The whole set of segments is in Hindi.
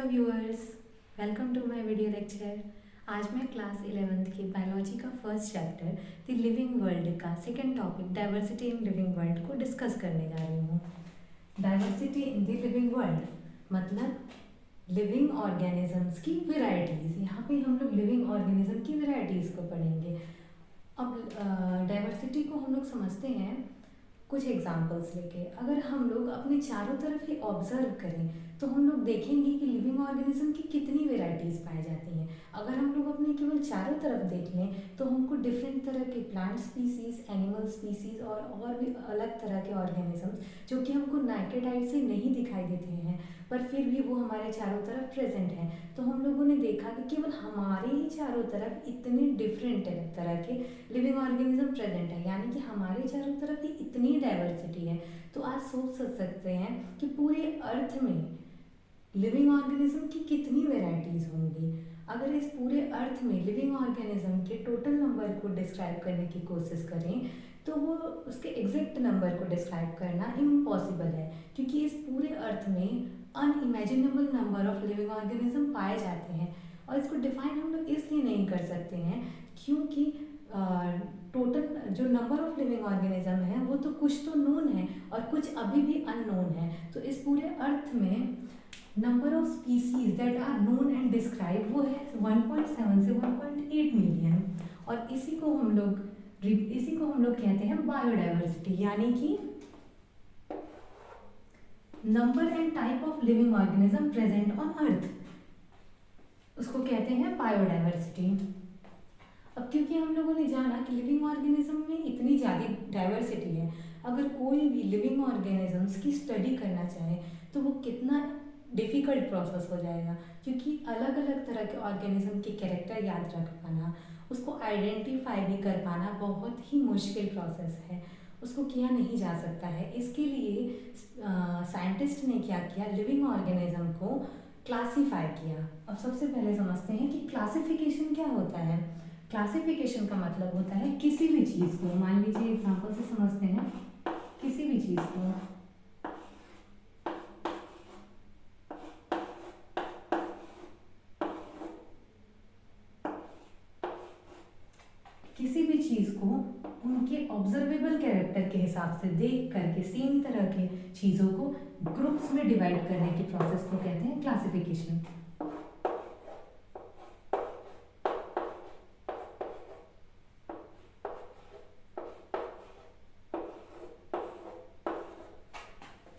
Hello viewers, welcome to my video lecture. आज मैं क्लास 11th की बायोलॉजी का first chapter the living world का second topic diversity in living world को डिस्कस करने जा रही हूँ। Diversity in the living world मतलब लिविंग ऑर्गेनिजम्स की वेराइटीज़। यहाँ पे हम लोग लिविंग ऑर्गेनिज्म की वेराइटीज़ को पढ़ेंगे। अब डाइवर्सिटी को हम लोग समझते हैं कुछ एग्जांपल्स लेके। अगर हम लोग अपने चारों तरफ ही ऑब्जर्व करें तो हम लोग देखेंगे कि लिविंग ऑर्गेनिज्म की कितनी वेराइटीज़ पाई जाती हैं। अगर हम लोग अपने केवल चारों तरफ देख लें तो हमको डिफरेंट तरह के प्लांट स्पीसीज, एनिमल स्पीसीज और भी अलग तरह के ऑर्गेनिजम्स जो कि हमको नाइकेड आई से नहीं दिखाई देते हैं पर फिर भी वो हमारे चारों तरफ प्रेजेंट हैं। तो हम लोगों ने देखा कि केवल हमारे ही चारों तरफ इतने डिफरेंट तरह के लिविंग ऑर्गेनिज्म प्रेजेंट है, यानी कि हमारे चारों तरफ ही इतनी डाइवर्सिटी है। तो आज सोच सकते हैं कि पूरे अर्थ में लिविंग ऑर्गेनिज्म की कितनी वेराइटीज़ होंगी। अगर इस पूरे अर्थ में लिविंग ऑर्गेनिज्म के टोटल नंबर को डिस्क्राइब करने की कोशिश करें तो वो उसके एग्जैक्ट नंबर को डिस्क्राइब करना इम्पॉसिबल है, क्योंकि इस पूरे अर्थ में unimaginable number of living organism पाए जाते हैं। और इसको डिफाइन हम लोग इसलिए नहीं कर सकते हैं क्योंकि टोटल जो नंबर ऑफ लिविंग ऑर्गेनिज्म है वो तो कुछ तो नोन है और कुछ अभी भी अननोन है। तो इस पूरे अर्थ में number of species that are known and describe वो है 1.7 से 1.8 मिलियन। और इसी को हम लोग कहते हैं बायोडाइवर्सिटी, यानी कि number and type of living organism present on earth, उसको कहते हैं बायोडाइवर्सिटी। अब क्योंकि हम लोगों ने जाना कि लिविंग ऑर्गेनिज्म में इतनी ज़्यादा डाइवर्सिटी है, अगर कोई भी लिविंग ऑर्गेनिजम्स की स्टडी करना चाहे तो वो कितना डिफ़िकल्ट प्रोसेस हो जाएगा, क्योंकि अलग अलग तरह के ऑर्गेनिज्म के कैरेक्टर याद रख पाना, उसको आइडेंटिफाई भी कर पाना बहुत ही मुश्किल प्रोसेस है, उसको किया नहीं जा सकता है। इसके लिए साइंटिस्ट ने क्या किया, लिविंग ऑर्गेनिज्म को क्लासीफाई किया। अब सबसे पहले समझते हैं कि क्लासिफिकेशन क्या होता है। क्लासिफिकेशन का मतलब होता है किसी भी चीज़ को, मान लीजिए एग्जांपल से समझते हैं, किसी भी चीज़ को उनके ऑब्जर्वेबल कैरेक्टर के हिसाब से देख करके सेम तरह के चीज़ों को ग्रुप्स में डिवाइड करने की प्रोसेस को कहते हैं क्लासिफिकेशन।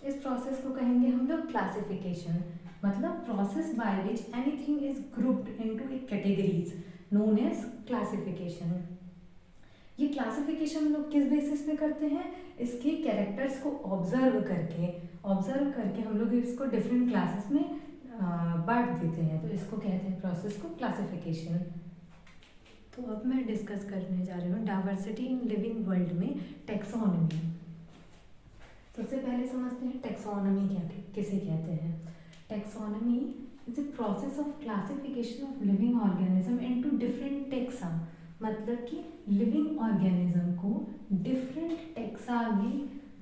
इस प्रोसेस को कहेंगे हम लोग क्लासिफिकेशन, मतलब process by which anything is grouped into a categories known as classification. ये क्लासिफिकेशन हम लोग किस बेसिस पे करते हैं, इसके कैरेक्टर्स को ऑब्जर्व करके हम लोग इसको डिफरेंट क्लासेस में बांट देते हैं, तो इसको कहते हैं प्रोसेस को क्लासिफिकेशन। तो अब मैं डिस्कस करने जा रही हूँ डाइवर्सिटी इन लिविंग वर्ल्ड में टैक्सोनॉमी। सबसे पहले समझते हैं टैक्सोनॉमी किसे कहते हैं। Taxonomy is a process of classification of living organism into different taxa, मतलब कि लिविंग ऑर्गेनिज्म को डिफरेंट टैक्सा में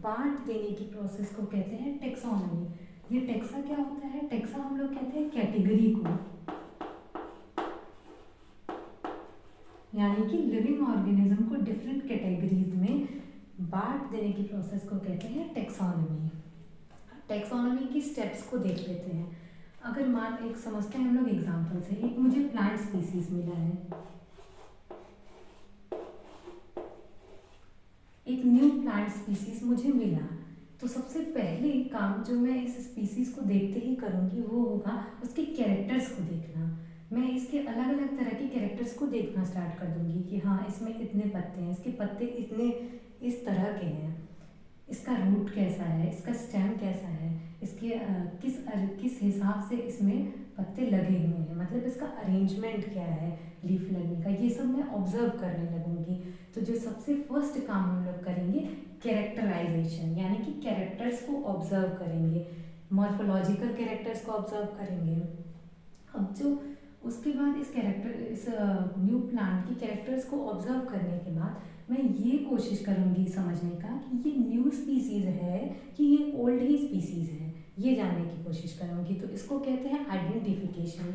बांट देने की प्रोसेस को कहते हैं टैक्सोनॉमी। ये टैक्सा क्या होता है, टैक्सा हम लोग कहते हैं कैटेगरी को, यानी कि लिविंग ऑर्गेनिज्म को डिफरेंट कैटेगरीज में बांट देने की प्रोसेस को कहते हैं टैक्सोनॉमी। टैक्सोनॉमी की स्टेप्स को देख लेते हैं। अगर एक समझते हैं हम लोग एग्जांपल से, एक मुझे प्लांट स्पीसीज मिला है, एक न्यू प्लांट स्पीसीज मुझे मिला, तो सबसे पहले काम जो मैं इस स्पीसीज को देखते ही करूँगी वो होगा उसके कैरेक्टर्स को देखना। मैं इसके अलग अलग तरह के कैरेक्टर्स को देखना स्टार्ट कर दूँगी कि हाँ इसमें इतने पत्ते हैं, इसके पत्ते इतने इस तरह के हैं, इसका रूट कैसा है, इसका स्टेम कैसा है, इसके किस हिसाब से इसमें पत्ते लगे हुए हैं, मतलब इसका अरेंजमेंट क्या है लीफ लगने का, ये सब मैं ऑब्जर्व करने लगूंगी। तो जो सबसे फर्स्ट काम हम लोग करेंगे कैरेक्टराइजेशन, यानी कि कैरेक्टर्स को ऑब्जर्व करेंगे, मॉर्फोलॉजिकल कैरेक्टर्स को ऑब्जर्व करेंगे। अब जो उसके बाद इस न्यू प्लांट की कैरेक्टर्स को ऑब्जर्व करने के बाद मैं ये कोशिश करूँगी समझने का कि ये न्यू स्पीसीज़ है कि ये ओल्ड ही स्पीसीज़ है, ये जानने की कोशिश करूँगी। तो इसको कहते हैं आइडेंटिफिकेशन,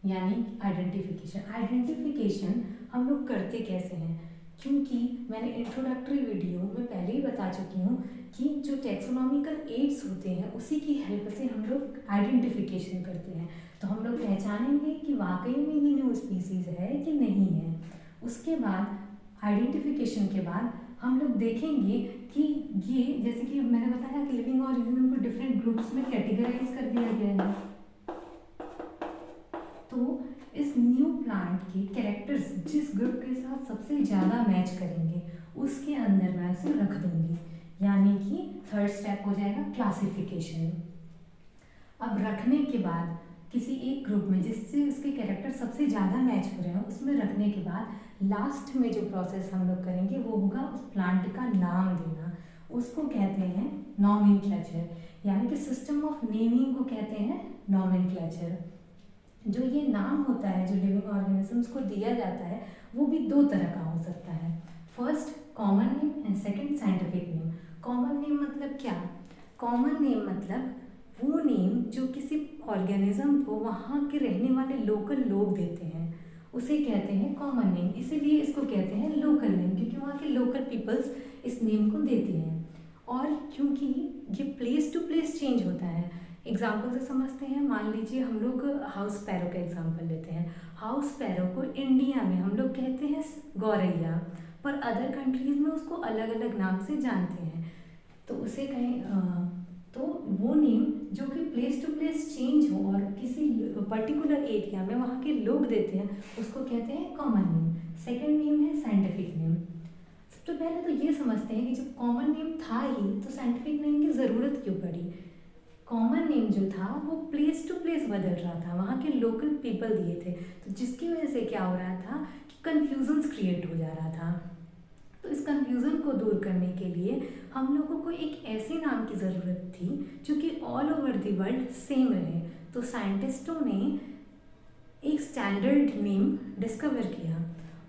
यानी आइडेंटिफिकेशन हम लोग करते कैसे हैं, क्योंकि मैंने इंट्रोडक्टरी वीडियो में पहले ही बता चुकी हूँ कि जो टैक्सोनॉमिकल एड्स होते हैं उसी की हेल्प से हम लोग आइडेंटिफिकेशन करते हैं। तो हम लोग पहचानेंगे कि वाकई में ये न्यू स्पीसीज़ है कि नहीं है। उसके बाद आइडेंटिफिकेशन के बाद हम लोग देखेंगे कि ये, जैसे कि मैंने बताया कि लिविंग ऑर्गेनिज्म को डिफरेंट ग्रुप्स में कैटेगराइज कर दिया गया है। तो इस न्यू प्लांट के कैरेक्टर्स जिस ग्रुप के साथ सबसे ज़्यादा मैच करेंगे उसके अंदर मैं उसे रख दूंगी, यानी कि थर्ड स्टेप हो जाएगा क्लासिफिकेशन। अब रखने के बाद किसी एक ग्रुप में जिससे उसके कैरेक्टर सबसे ज़्यादा मैच हो रहे हैं उसमें रखने के बाद लास्ट में जो प्रोसेस हम लोग करेंगे वो होगा उस प्लांट का नाम देना। उसको कहते हैं नॉमेनक्लेचर, यानी कि सिस्टम ऑफ नेमिंग को कहते हैं नॉमेनक्लेचर। जो ये नाम होता है जो लिविंग ऑर्गेनिजम्स को दिया जाता है वो भी दो तरह का हो सकता है। First common name and second scientific name. Common name मतलब क्या? कॉमन नेम मतलब वो नेम जो किसी ऑर्गेनिज्म को वहाँ के रहने वाले लोकल लोग देते हैं उसे कहते हैं कॉमन नेम। इसीलिए इसको कहते हैं लोकल नेम, क्योंकि वहाँ के लोकल पीपल्स इस नेम को देते हैं। और क्योंकि ये प्लेस टू प्लेस चेंज होता है, एग्जाम्पल से समझते हैं। मान लीजिए हम लोग हाउस पैरो का एग्जाम्पल लेते हैं। हाउस पैरो को इंडिया में हम लोग कहते हैं गौरैया, पर अदर कंट्रीज़ में उसको अलग अलग नाम से जानते हैं। तो उसे कहें तो वो नेम जो कि प्लेस टू प्लेस चेंज हो और किसी पर्टिकुलर एरिया में वहाँ के लोग देते हैं उसको कहते हैं कॉमन नेम। सेकेंड नेम है साइंटिफिक नेम। सबसे पहले तो ये समझते हैं कि जब कॉमन नेम था ही तो साइंटिफिक नेम की ज़रूरत क्यों पड़ी। कॉमन नेम जो था वो प्लेस टू प्लेस बदल रहा था, वहाँ के लोकल पीपल दिए थे, तो जिसकी वजह से क्या हो रहा था कि कन्फ्यूजन्स क्रिएट हो जा रहा था। तो इस कन्फ्यूज़न को दूर करने के लिए हम लोगों को एक ऐसे नाम की ज़रूरत थी जो कि all over the world same रहे। तो साइंटिस्टों ने एक स्टैंडर्ड नेम डिस्कवर किया,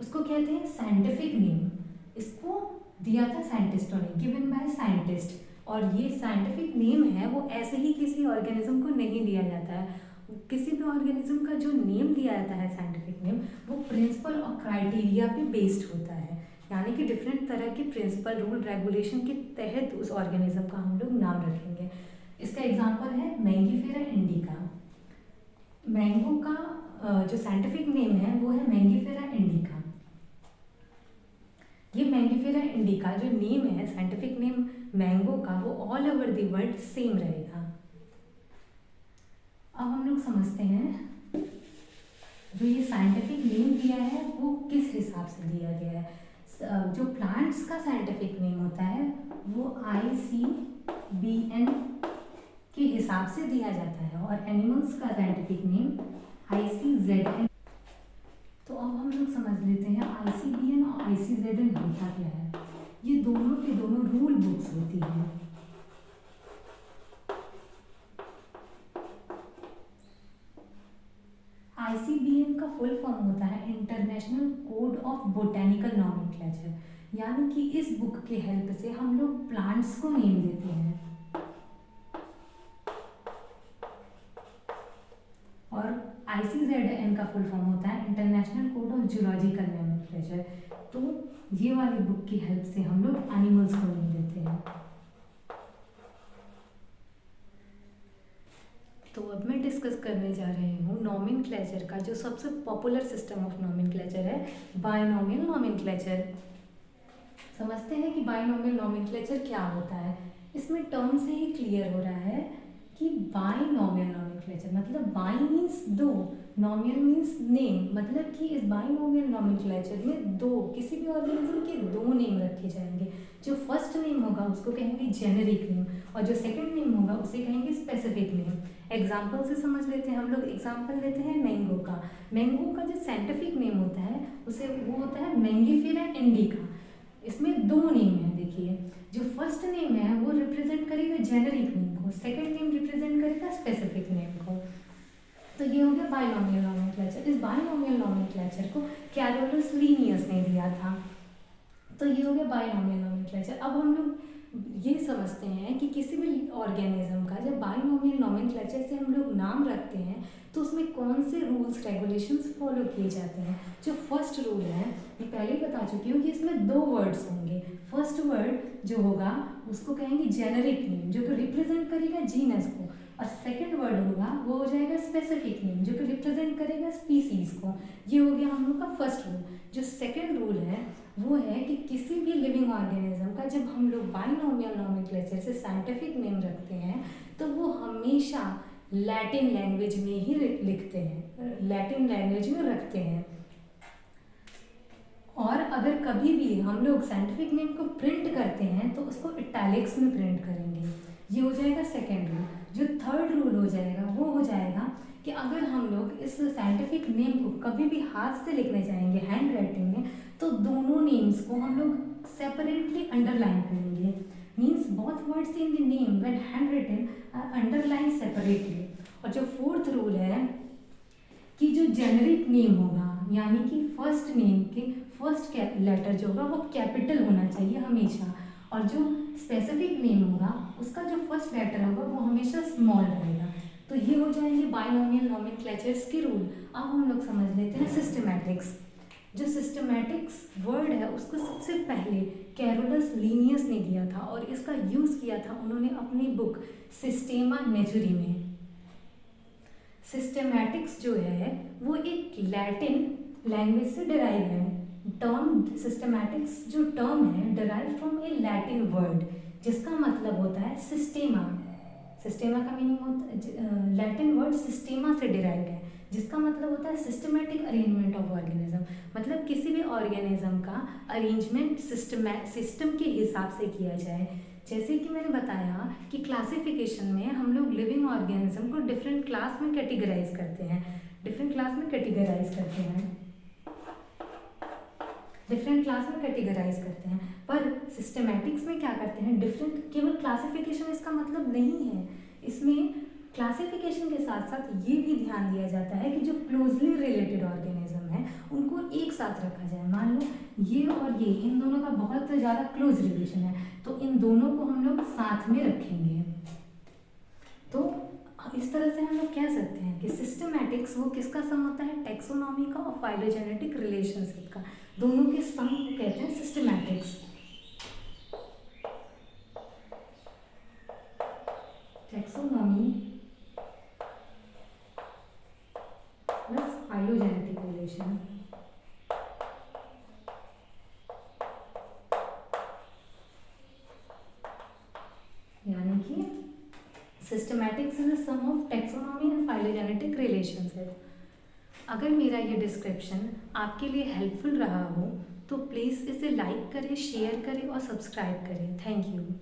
उसको कहते हैं साइंटिफिक नेम। इसको दिया था साइंटिस्टों ने, गिवन बाय साइंटिस्ट। और ये साइंटिफिक नेम है वो ऐसे ही किसी ऑर्गेनिज्म को नहीं दिया जाता है। किसी भी ऑर्गेनिज्म का जो नेम दिया जाता है साइंटिफिक नेम वो प्रिंसिपल और क्राइटेरिया पे बेस्ड होता है, यानी कि डिफरेंट तरह के प्रिंसिपल रूल रेगुलेशन के तहत उस ऑर्गेनिज्म का हम लोग नाम रखेंगे। इसका एग्जांपल है मैंगीफेरा इंडिका। मैंगो का जो साइंटिफिक नेम है वो है मैंगीफेरा इंडिका। ये मैंगीफेरा इंडिका जो नेम है साइंटिफिक नेम मैंगो का वो all over the world same रहेगा। अब हम लोग समझते हैं जो ये साइंटिफिक नेम दिया है वो किस हिसाब से दिया गया है। जो प्लांट्स का साइंटिफिक नेम होता है वो ICBN के हिसाब से दिया जाता है और एनिमल्स का साइंटिफिक नेम ICZN। तो अब हम लोग समझ लेते हैं ICBN और ICZN होता क्या है। ये दोनों के दोनों रूल बुक्स होती हैं। ICBN का फुल फॉर्म होता है international code of botanical nomenclature, यानी कि इस बुक के हेल्प से हम लोग प्लांट्स को नेम देते हैं। और ICZN का फुल फॉर्म होता है international code of zoological nomenclature. तो ये वाली बुक की हेल्प से हम लोग एनिमल्स को नेम देते हैं। तो अब मैं डिस्कस करने जा रही हूँ नॉमेनक्लेचर का जो सबसे पॉपुलर सिस्टम ऑफ नॉमेनक्लेचर है, बायनॉमियल नॉमेनक्लेचर। समझते हैं कि बायनॉमियल नॉमेनक्लेचर क्या होता है। इसमें टर्म से ही क्लियर हो रहा है कि बायनॉमियल नॉमेनक्लेचर मतलब बाय मीन्स दो, नॉमियल मीन्स नेम, मतलब कि इस बायनॉमियल नॉमेनक्लेचर में दो किसी भी ऑर्गेनिज्म के दो नेम रखे जाएंगे। जो फर्स्ट नेम होगा उसको कहेंगे जेनेरिक नेम और जो सेकंड नेम होगा उसे कहेंगे स्पेसिफिक नेम। एग्जाम्पल से समझ लेते हैं हम लोग। एग्जाम्पल लेते हैं मैंगो का। मैंगो का जो साइंटिफिक नेम होता है उसे वो होता है मैंगीफेरा इंडिका। इसमें दो नेम है, देखिए जो फर्स्ट नेम है वो रिप्रेजेंट करेगा जेनेरिक नेम को, सेकंड नेम रिप्रेजेंट करेगा स्पेसिफिक नेम को। तो ये हो गया बायनॉमियल नॉमेनक्लेचर। इस बायनॉमियल नॉमेनक्लेचर को कैरोलस लीनियस ने दिया था। तो ये हो गया बायनॉमियल नॉमेनक्लेचर। अब हम लोग ये समझते हैं कि किसी भी ऑर्गेनिज्म का जब बाइनोमियल नोमेनक्लेचर से हम लोग नाम रखते हैं तो उसमें कौन से रूल्स रेगुलेशंस फॉलो किए जाते हैं। जो फर्स्ट रूल है, ये पहले ही बता चुकी हूँ कि इसमें 2 वर्ड्स होंगे। फर्स्ट वर्ड जो होगा उसको कहेंगे जेनेरिक नेम, जो कि रिप्रेजेंट करेगा जीनस को, और सेकंड वर्ड होगा वो हो जाएगा स्पेसिफिक नेम, जो कि रिप्रेजेंट करेगा स्पीसीज को। ये हो गया हम लोग का फर्स्ट रूल। जो सेकंड रूल है वो है कि किसी भी लिविंग ऑर्गेनिज्म का जब हम लोग बाइनोमियल नोमेनक्लेचर से साइंटिफिक नेम रखते हैं तो वो हमेशा लैटिन लैंग्वेज में ही लिखते हैं, लैटिन लैंग्वेज में रखते हैं। और अगर कभी भी हम लोग साइंटिफिक नेम को प्रिंट करते हैं तो उसको इटैलिक्स में प्रिंट करेंगे। ये हो जाएगा सेकेंड रूल। जो थर्ड रूल हो जाएगा वो हो जाएगा कि अगर हम लोग इस साइंटिफिक नेम को कभी भी हाथ से लिखने जाएंगे हैंड राइटिंग में, तो दोनों नेम्स को हम लोग सेपरेटली अंडरलाइन करेंगे। Means both words in the name when hand written are underline separately. और जो फोर्थ रूल है कि जो जेनेरिक नेम होगा, यानी कि फर्स्ट नेम के फर्स्ट लेटर जो होगा वो कैपिटल होना चाहिए हमेशा, और जो स्पेसिफिक नेम होगा उसका जो फर्स्ट लेटर होगा वो हमेशा स्मॉल रहेगा। तो ये हो जाएंगे बाइनोमियल नोमेनक्लेचर्स के रूल। अब हम लोग समझ लेते हैं सिस्टमैटिक्स। जो सिस्टमैटिक्स वर्ड है उसको सबसे पहले कैरोलस लीनियस ने दिया था, और इसका यूज़ किया था उन्होंने अपनी बुक सिस्टेमा नेचुरी में। सिस्टमैटिक्स जो है वो एक लैटिन लैंग्वेज से डिराइव है। टर्म सिस्टमैटिक्स जो टर्म है derive from A Latin word जिसका मतलब होता है सिस्टेमा। सिस्टेमा का मीनिंग होता है, लैटिन वर्ड सिस्टेमा से डिराइव है जिसका मतलब होता है सिस्टमैटिक अरेंजमेंट ऑफ ऑर्गेनिज्म। मतलब किसी भी ऑर्गेनिज्म का अरेंजमेंट सिस्टम के हिसाब से किया जाए। जैसे कि मैंने बताया कि क्लासिफिकेशन में हम लोग लिविंग ऑर्गेनिज्म को डिफरेंट क्लास में कैटेगराइज करते हैं, डिफरेंट क्लास में कैटेगराइज करते हैं, डिफरेंट क्लास में कैटेगराइज करते हैं। पर सिस्टमैटिक्स में क्या करते हैं, डिफरेंट केवल क्लासिफिकेशन इसका मतलब नहीं है। इसमें क्लासिफिकेशन के साथ साथ ये भी ध्यान दिया जाता है कि जो क्लोजली रिलेटेड ऑर्गेनिज्म है उनको एक साथ रखा जाए। मान लो ये और ये, इन दोनों का बहुत ज़्यादा क्लोज रिलेशन है तो इन दोनों को हम लोग साथ में रखेंगे। तो इस तरह से हम लोग कह सकते हैं कि सिस्टमैटिक्स वो किसका सम होता है, टेक्सोनॉमी का और फाइलोजेनेटिक रिलेशनशिप का, दोनों के सम को कहते हैं systematics. Taxonomy plus phylogenetic relation. यानी कि systematics is the sum of taxonomy and phylogenetic relationship. अगर मेरा ये डिस्क्रिप्शन आपके लिए हेल्पफुल रहा हो तो प्लीज़ इसे लाइक करें, शेयर करें और सब्सक्राइब करें। Thank you.